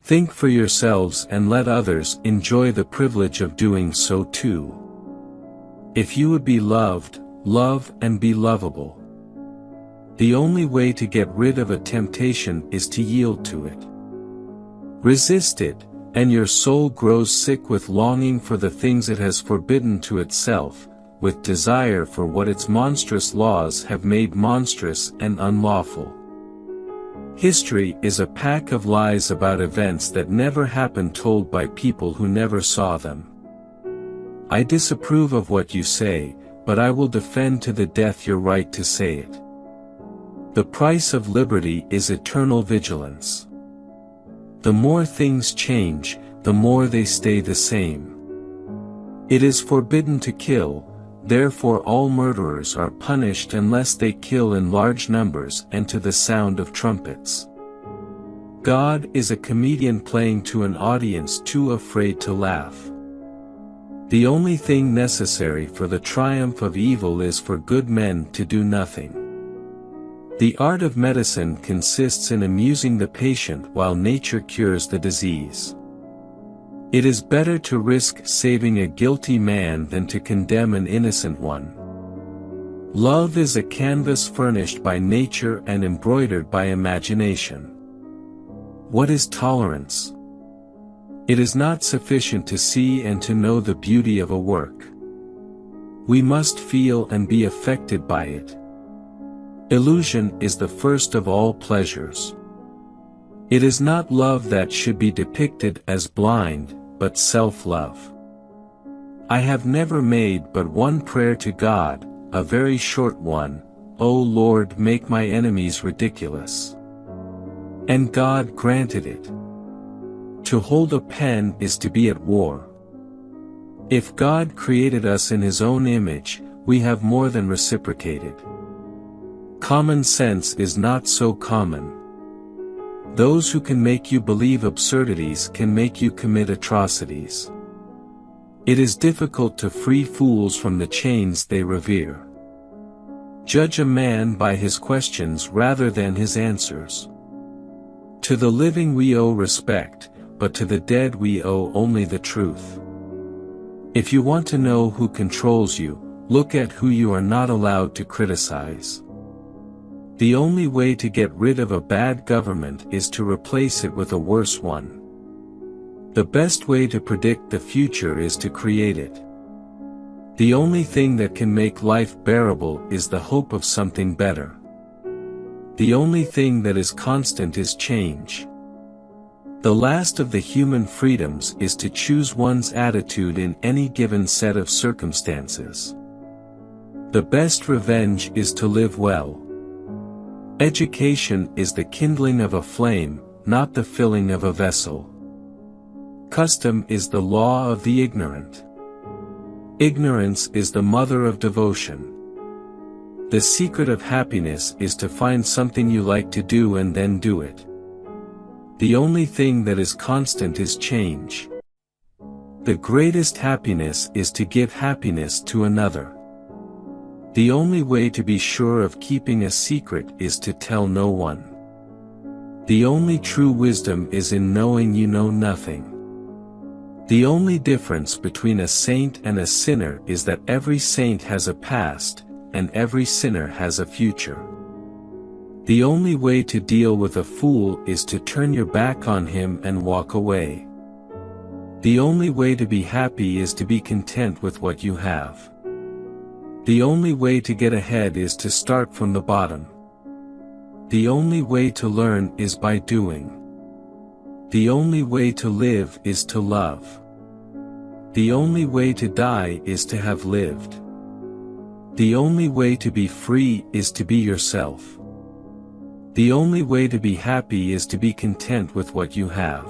Think for yourselves and let others enjoy the privilege of doing so too. If you would be loved, love and be lovable. The only way to get rid of a temptation is to yield to it. Resist it, and your soul grows sick with longing for the things it has forbidden to itself, with desire for what its monstrous laws have made monstrous and unlawful. History is a pack of lies about events that never happened, told by people who never saw them. I disapprove of what you say, but I will defend to the death your right to say it. The price of liberty is eternal vigilance. The more things change, the more they stay the same. It is forbidden to kill, therefore all murderers are punished unless they kill in large numbers and to the sound of trumpets. God is a comedian playing to an audience too afraid to laugh. The only thing necessary for the triumph of evil is for good men to do nothing. The art of medicine consists in amusing the patient while nature cures the disease. It is better to risk saving a guilty man than to condemn an innocent one. Love is a canvas furnished by nature and embroidered by imagination. What is tolerance? It is not sufficient to see and to know the beauty of a work. We must feel and be affected by it. Illusion is the first of all pleasures. It is not love that should be depicted as blind, but self-love. I have never made but one prayer to God, a very short one: O Lord, make my enemies ridiculous. And God granted it. To hold a pen is to be at war. If God created us in His own image, we have more than reciprocated. Common sense is not so common. Those who can make you believe absurdities can make you commit atrocities. It is difficult to free fools from the chains they revere. Judge a man by his questions rather than his answers. To the living we owe respect, but to the dead we owe only the truth. If you want to know who controls you, look at who you are not allowed to criticize. The only way to get rid of a bad government is to replace it with a worse one. The best way to predict the future is to create it. The only thing that can make life bearable is the hope of something better. The only thing that is constant is change. The last of the human freedoms is to choose one's attitude in any given set of circumstances. The best revenge is to live well. Education is the kindling of a flame, not the filling of a vessel. Custom is the law of the ignorant. Ignorance is the mother of devotion. The secret of happiness is to find something you like to do and then do it. The only thing that is constant is change. The greatest happiness is to give happiness to another. The only way to be sure of keeping a secret is to tell no one. The only true wisdom is in knowing you know nothing. The only difference between a saint and a sinner is that every saint has a past, and every sinner has a future. The only way to deal with a fool is to turn your back on him and walk away. The only way to be happy is to be content with what you have. The only way to get ahead is to start from the bottom. The only way to learn is by doing. The only way to live is to love. The only way to die is to have lived. The only way to be free is to be yourself. The only way to be happy is to be content with what you have.